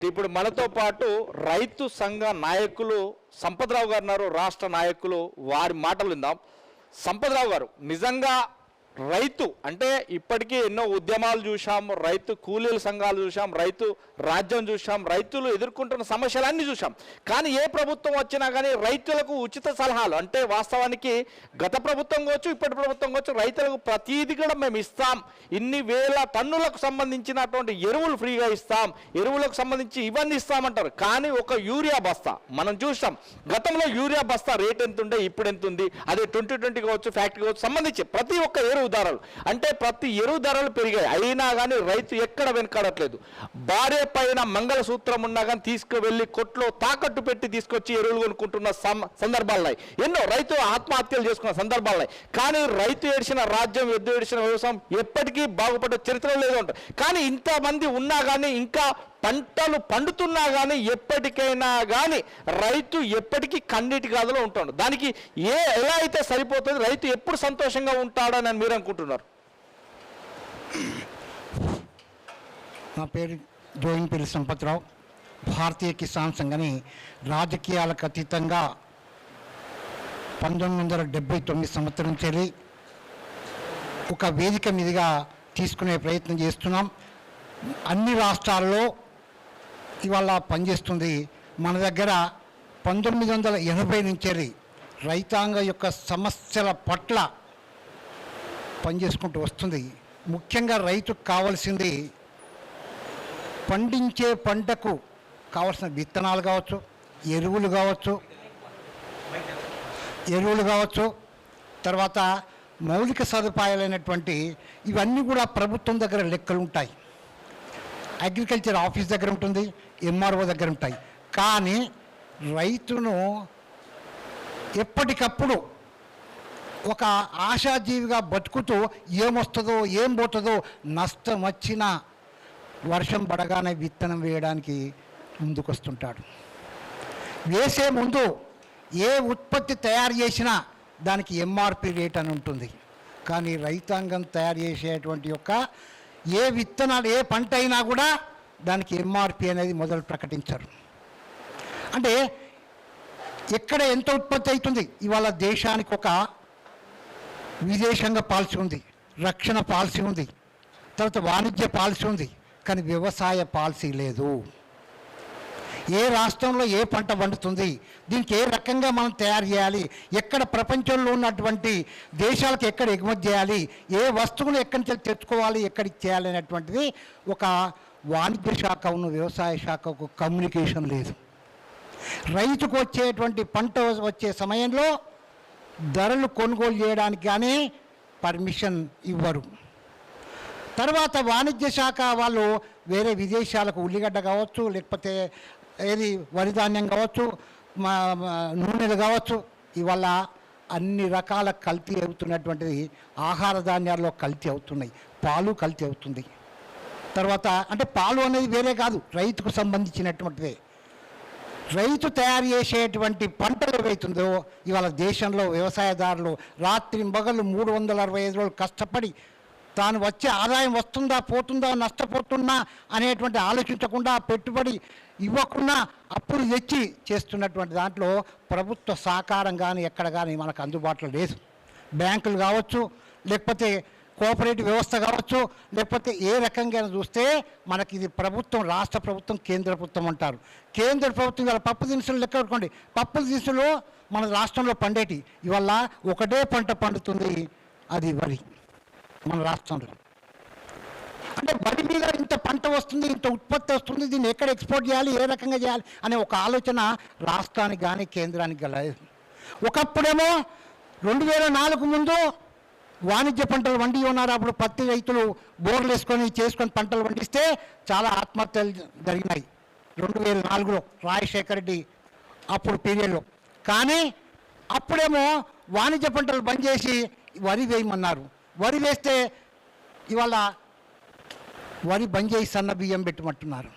ఇప్పుడు మనతో పాటు రైతు సంఘ నాయకులు సంపద్రావు గారు ఉన్నారు, రాష్ట్ర నాయకులు. వారి మాటలు విందాం. సంపద్రావు గారు, నిజంగా రైతు అంటే ఇప్పటికీ ఎన్నో ఉద్యమాలు చూసాం, రైతు కూలీల సంఘాలు చూసాం, రైతు రాజ్యం చూసాం, రైతులు ఎదుర్కొంటున్న సమస్యలన్నీ చూసాం. కానీ ఏ ప్రభుత్వం వచ్చినా కానీ రైతులకు ఉచిత సలహాలు అంటే వాస్తవానికి గత ప్రభుత్వం కావచ్చు, ఇప్పటి ప్రభుత్వం కావచ్చు, రైతులకు ప్రతీది కూడా మేము ఇస్తాం, ఇన్ని వేల టన్నులకు సంబంధించినటువంటి ఎరువులు ఫ్రీగా ఇస్తాం, ఎరువులకు సంబంధించి ఇవన్నీ ఇస్తామంటారు. కానీ ఒక యూరియా బస్తా మనం చూసాం, గతంలో యూరియా బస్తా రేట్ ఎంత ఉండే, ఇప్పుడు ఎంత ఉంది, అదే 2020 కావచ్చు, ఫ్యాక్టరీ కావచ్చు, సంబంధించి ప్రతి ఒక్క ఎరువు ధరలు అంటే ప్రతి ఎరువు ధరలు పెరిగాయి. అయినా కానీ రైతు ఎక్కడ వెనకాడట్లేదు. భార్య పైన మంగళసూత్రం ఉన్నా కానీ తీసుకువెళ్ళి కొట్లో తాకట్టు పెట్టి తీసుకొచ్చి ఎరువులు కొనుక్కుంటున్న సందర్భాలున్నాయి. ఎన్నో రైతు ఆత్మహత్యలు చేసుకున్న సందర్భాలున్నాయి. కానీ రైతు ఏడిచిన రాజ్యం, ఎద్దు ఏడిచిన వ్యవసాయం ఎప్పటికీ బాగుపడే చరిత్ర లేదు అంటారు. కానీ ఇంతమంది ఉన్నా కానీ, ఇంకా పంటలు పండుతున్నా కానీ, ఎప్పటికైనా కానీ రైతు ఎప్పటికీ కన్నీటి గాథలో ఉంటాడు. దానికి ఎలా అయితే సరిపోతుంది, రైతు ఎప్పుడు సంతోషంగా ఉంటాడని మీరు అనుకుంటున్నారు? నా పేరు జోయింపల్లి సంపత్రావు. భారతీయ కిసాన్ సంఘని రాజకీయాలకు అతీతంగా 1979 సంవత్సరం చేరి ఒక వేదిక మీదుగా తీసుకునే ప్రయత్నం చేస్తున్నాం. అన్ని రాష్ట్రాల్లో ఇవాళ పనిచేస్తుంది. మన దగ్గర 1980 నుంచి రైతాంగం యొక్క సమస్యల పట్ల పనిచేసుకుంటూ వస్తుంది. ముఖ్యంగా రైతుకు కావాల్సింది పండించే పంటకు కావాల్సిన విత్తనాలు కావచ్చు, ఎరువులు కావచ్చు, తర్వాత మౌలిక సదుపాయాలైనటువంటి ఇవన్నీ కూడా ప్రభుత్వం దగ్గర లెక్కలు ఉంటాయి. అగ్రికల్చర్ ఆఫీస్ దగ్గర ఉంటుంది, ఎంఆర్ఓ దగ్గర ఉంటాయి. కానీ రైతును ఎప్పటికప్పుడు ఒక ఆశాజీవిగా బతుకుతూ ఏమొస్తుందో ఏం పోతుందో, నష్టం వచ్చినా వర్షం పడగానే విత్తనం వేయడానికి ముందుకొస్తుంటాడు. వేసే ముందు ఏ ఉత్పత్తి తయారు చేసినా దానికి ఎంఆర్పి రేట్ అని ఉంటుంది. కానీ రైతాంగం తయారు చేసేటువంటి యొక్క ఏ విత్తనాలు, ఏ పంట అయినా కూడా దానికి ఎంఆర్పి అనేది మొదలు ప్రకటించరు. అంటే ఎక్కడ ఎంత ఉత్పత్తి అవుతుంది, ఇవాళ దేశానికి ఒక విదేశాంగ పాలసీ ఉంది, రక్షణ పాలసీ ఉంది, తర్వాత వాణిజ్య పాలసీ ఉంది, కానీ వ్యవసాయ పాలసీ లేదు. ఏ రాష్ట్రంలో ఏ పంట పండుతుంది, దీనికి ఏ రకంగా మనం తయారు చేయాలి, ఎక్కడ ప్రపంచంలో ఉన్నటువంటి దేశాలకు ఎక్కడ ఎగుమతి చేయాలి, ఏ వస్తువులు ఎక్కడి నుంచి తెచ్చుకోవాలి, ఎక్కడికి చేయాలి అనేటువంటిది ఒక వాణిజ్య శాఖ ఉన్న వ్యవసాయ శాఖకు కమ్యూనికేషన్ లేదు. రైతుకు వచ్చేటువంటి పంట వచ్చే సమయంలో ధరలు కొనుగోలు చేయడానికి కానీ పర్మిషన్ ఇవ్వరు. తర్వాత వాణిజ్య శాఖ వాళ్ళు వేరే విదేశాలకు ఉల్లిగడ్డ కావచ్చు, లేకపోతే ఏది వరి ధాన్యం కావచ్చు, నూనెలు కావచ్చు, ఇవాళ అన్ని రకాల కల్తీ అవుతున్నటువంటిది. ఆహార ధాన్యాల్లో కల్తీ అవుతున్నాయి, పాలు కల్తీ అవుతుంది. తర్వాత అంటే పాలు అనేది వేరే కాదు, రైతుకు సంబంధించినటువంటిదే. రైతు తయారు చేసేటువంటి పంటలు ఏవైతుందో ఇవాళ దేశంలో వ్యవసాయదారులు రాత్రి పగలు 365 రోజులు కష్టపడి తాను వచ్చే ఆదాయం వస్తుందా పోతుందా, నష్టపోతున్నా అనేటువంటి ఆలోచించకుండా, పెట్టుబడి ఇవ్వకుండా అప్పులు తెచ్చి చేస్తున్నటువంటి దాంట్లో ప్రభుత్వ సహకారం కానీ ఎక్కడ కానీ మనకు అందుబాటులో లేదు. బ్యాంకులు కావచ్చు, లేకపోతే కోఆపరేటివ్ వ్యవస్థ కావచ్చు, లేకపోతే ఏ రకంగా చూస్తే మనకి ఇది ప్రభుత్వం, రాష్ట్ర ప్రభుత్వం, కేంద్ర ప్రభుత్వం అంటారు. కేంద్ర ప్రభుత్వం ఇవాళ పప్పు దినుసులు లెక్క పెట్టుకోండి, పప్పు దినుసులు మన రాష్ట్రంలో పండేటి ఇవాళ ఒకటే పంట పండుతుంది, అది వరి మన రాష్ట్రంలో. అంటే వరి మీద ఇంత పంట వస్తుంది, ఇంత ఉత్పత్తి వస్తుంది, దీన్ని ఎక్కడ ఎక్స్పోర్ట్ చేయాలి, ఏ రకంగా చేయాలి అనే ఒక ఆలోచన రాష్ట్రానికి కానీ కేంద్రానికి లేదు. ఒకప్పుడేమో 2004 ముందు వాణిజ్య పంటలు వండి ఉన్నారు. అప్పుడు పత్తి రైతులు బోర్లు చేసుకొని పంటలు పండిస్తే చాలా ఆత్మహత్యలు జరిగినాయి 2004లో రాజశేఖర రెడ్డి అప్పుడు పీరియడ్లో. కానీ అప్పుడేమో వాణిజ్య పంటలు బంద్ చేసి వరి వేయమన్నారు. వరి వేస్తే ఇవాళ వరి బంద్ చేసి సన్న బియ్యం పెట్టమంటున్నారు.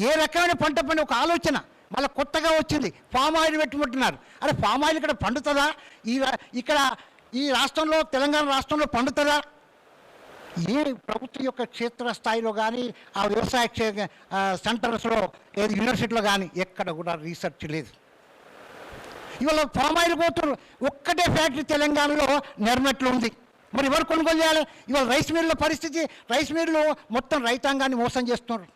ఏ రకమైన పంట పండి ఒక ఆలోచన మళ్ళీ కొత్తగా వచ్చింది, పామ్ ఆయిల్ పెట్టమంటున్నారు. అరే పామ్ ఆయిల్ ఇక్కడ పండుతుందా, ఇక్కడ ఈ రాష్ట్రంలో, తెలంగాణ రాష్ట్రంలో పండుతుందా? ఏ ప్రభుత్వం యొక్క క్షేత్రస్థాయిలో కానీ ఆ వ్యవసాయ సెంటర్స్లో ఏది యూనివర్సిటీలో కానీ ఎక్కడ కూడా రీసెర్చ్ లేదు. ఇవాళ పామాయిల్ పోతున్నారు. ఒక్కటే ఫ్యాక్టరీ తెలంగాణలో నిర్మట్లో ఉంది. మరి ఎవరు కొనుగోలు చేయాలి? ఇవాళ రైస్ మిల్లుల పరిస్థితి, రైస్ మిల్లు మొత్తం రైతాంగాన్ని మోసం చేస్తున్నారు.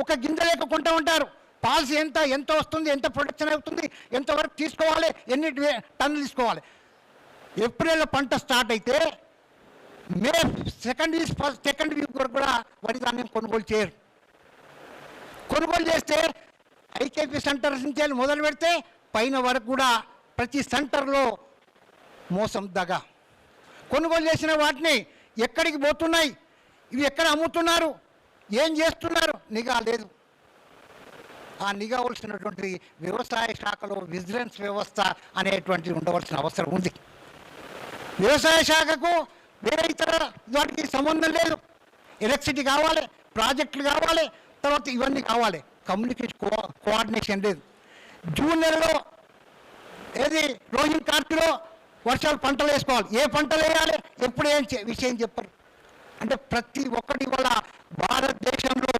ఒక గింజ లేక కొంటూ ఉంటారు. పాలసీ ఎంత వస్తుంది, ఎంత ప్రొడక్షన్ అవుతుంది, ఎంతవరకు తీసుకోవాలి, ఎన్ని టన్నులు తీసుకోవాలి. ఏప్రిల్లో పంట స్టార్ట్ అయితే మే సెకండ్ వీక్ వరకు కూడా వరి ధాన్యం కొనుగోలు చేయరు. కొనుగోలు చేస్తే ఐకేపీ సెంటర్స్ నుంచి వెళ్ళి మొదలు పెడితే పైన వరకు కూడా ప్రతి సెంటర్లో మోసం దగా. కొనుగోలు చేసిన వాటిని ఎక్కడికి పోతున్నాయి, ఇవి ఎక్కడ అమ్ముతున్నారు, ఏం చేస్తున్నారు, నిఘా లేదు. ఆ నిఘా వలసినటువంటి వ్యవసాయ శాఖలో విజిలెన్స్ వ్యవస్థ అనేటువంటిది ఉండవలసిన అవసరం ఉంది. వ్యవసాయ శాఖకు వేరే ఇతర వాటికి సంబంధం లేదు. ఎలక్ట్రిసిటీ కావాలి, ప్రాజెక్టులు కావాలి, తర్వాత ఇవన్నీ కావాలి. కమ్యూనికేషన్ కోఆర్డినేషన్ లేదు. జూన్ నెలలో ఏది రోహింగ్ కార్తీలో వర్షాలు పంటలు వేసుకోవాలి, ఏ పంటలు వేయాలి, ఎప్పుడు విషయం చెప్పరు. అంటే ప్రతి ఒక్కటి వల్ల భారతదేశంలో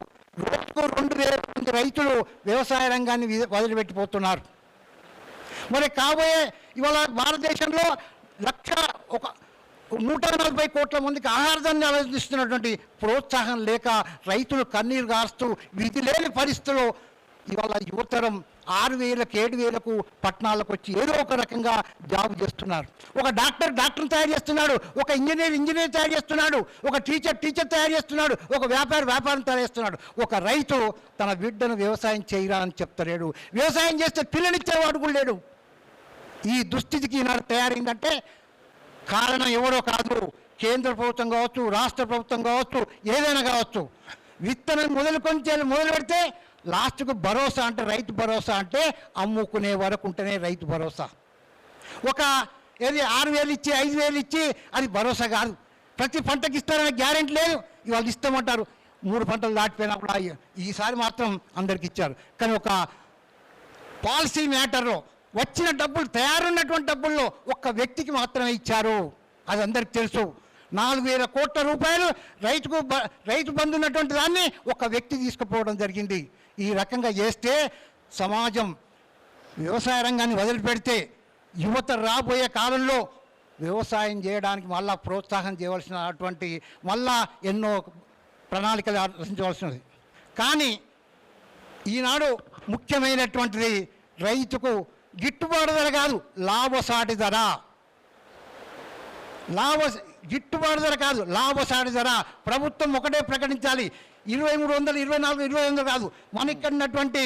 రోజుకు 2,000 మంది రైతులు వ్యవసాయ రంగాన్ని వదిలిపెట్టిపోతున్నారు. మరి కాబోయే ఇవాళ భారతదేశంలో 140 కోట్ల మందికి ఆహారాన్ని అందిస్తున్నటువంటి ప్రోత్సాహం లేక రైతులు కన్నీరు గారుస్తూ విధి లేని పరిస్థితుల్లో ఇవాళ యువతరం 6,000కు 7,000కు పట్టణాలకు వచ్చి ఏదో ఒక రకంగా జాబ్ చేస్తున్నారు. ఒక డాక్టర్ తయారు చేస్తున్నాడు, ఒక ఇంజనీర్ తయారు చేస్తున్నాడు, ఒక టీచర్ తయారు చేస్తున్నాడు, ఒక వ్యాపారం తయారు చేస్తున్నాడు. ఒక రైతు తన బిడ్డను వ్యవసాయం చేయరా అని చెప్తలేడు. వ్యవసాయం చేస్తే పిల్లనిచ్చేవాడు కూడా లేడు. ఈ దుస్థితికి ఈనాడు తయారైందంటే కారణం ఎవరో కాదు, కేంద్ర ప్రభుత్వం కావచ్చు, రాష్ట్ర ప్రభుత్వం కావచ్చు, ఏదైనా కావచ్చు. విత్తనం మొదలు పెడితే లాస్ట్కు భరోసా అంటే రైతు భరోసా అంటే అమ్ముకునే వరకు ఉంటేనే రైతు భరోసా. ఒక 6,000 ఇచ్చి 5,000 ఇచ్చి అది భరోసా కాదు. ప్రతి పంటకి ఇస్తారనే గ్యారెంటీ లేదు. ఇవాళ ఇస్తామంటారు, 3 పంటలు దాటిపోయినప్పుడు ఈసారి మాత్రం అందరికి ఇచ్చారు. కానీ ఒక పాలసీ మ్యాటర్లో వచ్చిన డబ్బులు, తయారున్నటువంటి డబ్బుల్లో ఒక్క వ్యక్తికి మాత్రమే ఇచ్చారు. అది అందరికి తెలుసు. 4,000 కోట్ల రూపాయలు రైతు బంధు ఉన్నటువంటి దాన్ని ఒక వ్యక్తి తీసుకుపోవడం జరిగింది. ఈ రకంగా చేస్తే సమాజం వ్యవసాయ రంగాన్ని వదిలిపెడితే యువత రాబోయే కాలంలో వ్యవసాయం చేయడానికి మళ్ళా ప్రోత్సాహం చేయవలసినటువంటి మళ్ళా ఎన్నో ప్రణాళికలు రచించవలసినది. కానీ ఈనాడు ముఖ్యమైనటువంటిది రైతుకు గిట్టుబాటు ధర కాదు, లాభసాటి ధర. గిట్టుబాటు ధర కాదు, లాభసాటి ధర. ప్రభుత్వం ఒకటే ప్రకటించాలి. 2,300, 2,400, 2,500 కాదు. మన ఇక్కడ ఉన్నటువంటి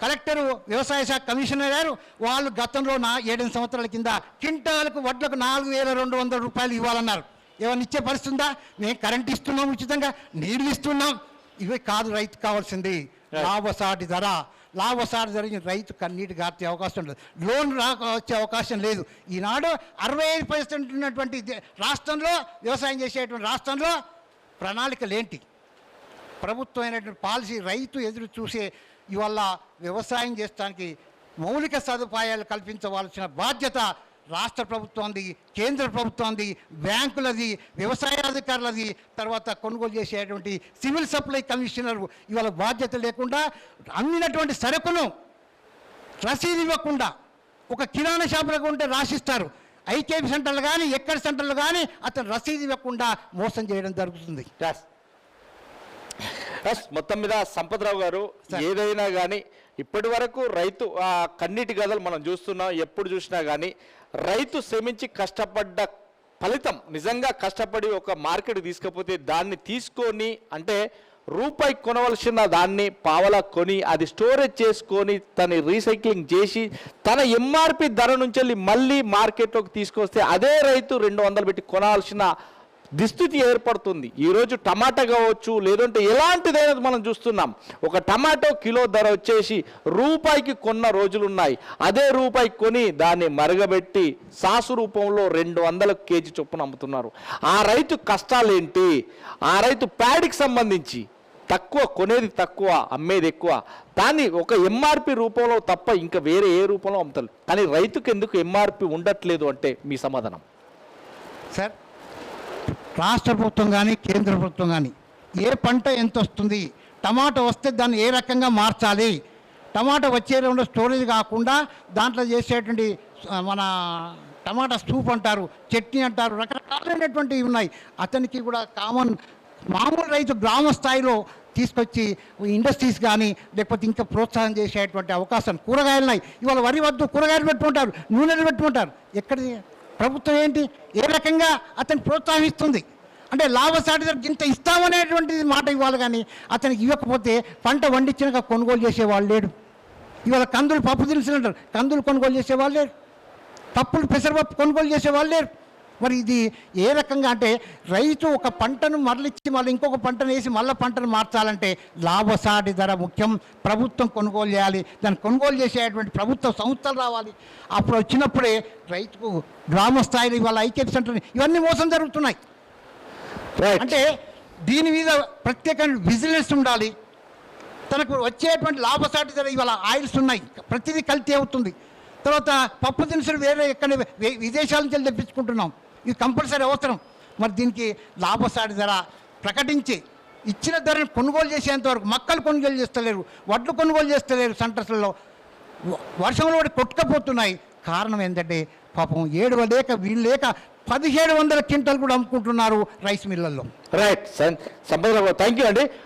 కలెక్టరు, వ్యవసాయ శాఖ కమిషనర్ గారు వాళ్ళు గతంలో 7 సంవత్సరాల కింద క్వింటాలకు వడ్లకు 4,200 రూపాయలు ఇవ్వాలన్నారు. ఏమన్నా ఇచ్చే పరిస్థితి ఉందా? మేము కరెంట్ ఇస్తున్నాం, ఉచితంగా నీరు ఇస్తున్నాం. ఇవి కాదు రైతు కావాల్సింది, లాభసాటి ధర. లాభసాటి ధర రైతు కన్నీటి గార్చే అవకాశం ఉండదు, లోన్ వచ్చే అవకాశం లేదు. ఈనాడు 65% ఉన్నటువంటి రాష్ట్రంలో, వ్యవసాయం చేసేటువంటి రాష్ట్రంలో ప్రణాళికలు ఏంటి? ప్రభుత్వమైనటువంటి పాలసీ రైతు ఎదురు చూసే ఇవాళ వ్యవసాయం చేయడానికి మౌలిక సదుపాయాలు కల్పించవలసిన బాధ్యత రాష్ట్ర ప్రభుత్వంది, కేంద్ర ప్రభుత్వంది, బ్యాంకులది, వ్యవసాయాధికారులది, తర్వాత కొనుగోలు చేసేటువంటి సివిల్ సప్లై కమిషనర్ ఇవాళ బాధ్యత లేకుండా అమ్మినటువంటి సరుకును రసీదు ఇవ్వకుండా, ఒక కిరాణా షాపులకు ఉంటే రాసిస్తారు, ఐకేపీ సెంటర్లు కానీ ఎక్కడ సెంటర్లు కానీ అతను రసీదు ఇవ్వకుండా మోసం చేయడం జరుగుతుంది. మొత్తం మీద సంపత్రావు గారు, ఏదైనా కానీ ఇప్పటి వరకు రైతు కన్నీటి గదలు మనం చూస్తున్నాం. ఎప్పుడు చూసినా కానీ రైతు శ్రమించి కష్టపడ్డ ఫలితం, నిజంగా కష్టపడి ఒక మార్కెట్ తీసుకపోతే దాన్ని తీసుకొని, అంటే రూపాయి కొనవలసిన దాన్ని పావలా కొని అది స్టోరేజ్ చేసుకొని తన రీసైక్లింగ్ చేసి తన ఎంఆర్పి ధర నుంచి వెళ్ళి మళ్ళీ మార్కెట్లోకి తీసుకొస్తే అదే రైతు 200 పెట్టి కొనాల్సిన దుస్థితి ఏర్పడుతుంది. ఈరోజు టమాటా కావచ్చు, లేదంటే ఎలాంటిదైనా మనం చూస్తున్నాం. ఒక టమాటో కిలో ధర వచ్చేసి రూపాయికి కొన్న రోజులు ఉన్నాయి. అదే రూపాయికి కొని దాన్ని మరగబెట్టి సాసు రూపంలో 200 కేజీ చొప్పున అమ్ముతున్నారు. ఆ రైతు కష్టాలేంటి? ఆ రైతు ప్యాడీకి సంబంధించి తక్కువ కొనేది తక్కువ, అమ్మేది ఎక్కువ. దాన్ని ఒక ఎంఆర్పి రూపంలో తప్ప ఇంకా వేరే ఏ రూపంలో అమ్ముతారు. కానీ రైతుకు ఎందుకు ఎంఆర్పి ఉండట్లేదు అంటే మీ సమాధానం? సార్, రాష్ట్ర ప్రభుత్వం కానీ కేంద్ర ప్రభుత్వం కానీ ఏ పంట ఎంత వస్తుంది, టమాటా వస్తే దాన్ని ఏ రకంగా మార్చాలి, టమాటా వచ్చే రెండు స్టోరేజ్ కాకుండా దాంట్లో చేసేటువంటి మన టమాటా సూప్ అంటారు, చట్నీ అంటారు, రకరకాలైనటువంటివి ఉన్నాయి. అతనికి కూడా మామూలు రైతు గ్రామ స్థాయిలో తీసుకొచ్చి ఇండస్ట్రీస్ కానీ లేకపోతే ఇంకా ప్రోత్సాహం చేసేటువంటి అవకాశం. కూరగాయలు ఉన్నాయి, ఇవాళ వరి వద్దు కూరగాయలు పెట్టుకుంటారు, నూనెలు పెట్టుకుంటారు. ఎక్కడిది ప్రభుత్వం ఏంటి, ఏ రకంగా అతన్ని ప్రోత్సహిస్తుంది? అంటే లాభసాటి ధరకు ఇంత ఇస్తామనేటువంటిది మాట ఇవ్వాలి, కానీ అతనికి ఇవ్వకపోతే పంట వండించినాక కొనుగోలు చేసేవాళ్ళు లేడు. ఇవాళ కందులు పప్పు దినుసులు అంటారు, కందులు కొనుగోలు చేసేవాళ్ళు లేరు, పప్పులు పెసరపప్పు కొనుగోలు చేసేవాళ్ళు లేరు. మరి ఇది ఏ రకంగా అంటే రైతు ఒక పంటను మరలిచ్చి మళ్ళీ ఇంకొక పంటను వేసి మళ్ళీ పంటను మార్చాలంటే లాభసాటి ధర ముఖ్యం. ప్రభుత్వం కొనుగోలు చేయాలి, దాన్ని కొనుగోలు చేసేటువంటి ప్రభుత్వ సంస్థలు రావాలి. అప్పుడు వచ్చినప్పుడే రైతుకు గ్రామ స్థాయిలో ఇవాళ ఐక్యత సెంటర్ ఇవన్నీ మోసం జరుగుతున్నాయి. రైట్. అంటే దీని మీద ప్రత్యేకమైన విజిలెన్స్ ఉండాలి. తనకు వచ్చేటువంటి లాభసాటి ధర ఇవాళ ఆయిల్స్ ఉన్నాయి, ప్రతిదీ కల్తీ అవుతుంది. తర్వాత పప్పు దినుసులు వేరే ఎక్కడ విదేశాల నుంచి తెప్పించుకుంటున్నాం, ఇది కంపల్సరీ అవసరం. మరి దీనికి లాభసాటి ధర ప్రకటించి ఇచ్చిన ధరను కొనుగోలు చేసేంతవరకు మక్కలు కొనుగోలు చేస్తలేరు, వడ్లు కొనుగోలు చేస్తలేరు. సెంటర్స్లలో వర్షంలో కూడా కొట్టుకపోతున్నాయి. కారణం ఏంటంటే పాపం ఏడవలేక వీళ్ళు లేక 1700 క్వింటాలు కూడా అమ్ముకుంటున్నారు రైస్ మిల్లల్లో. రైట్ సంపదరావు గారు, థ్యాంక్ యూ అండి.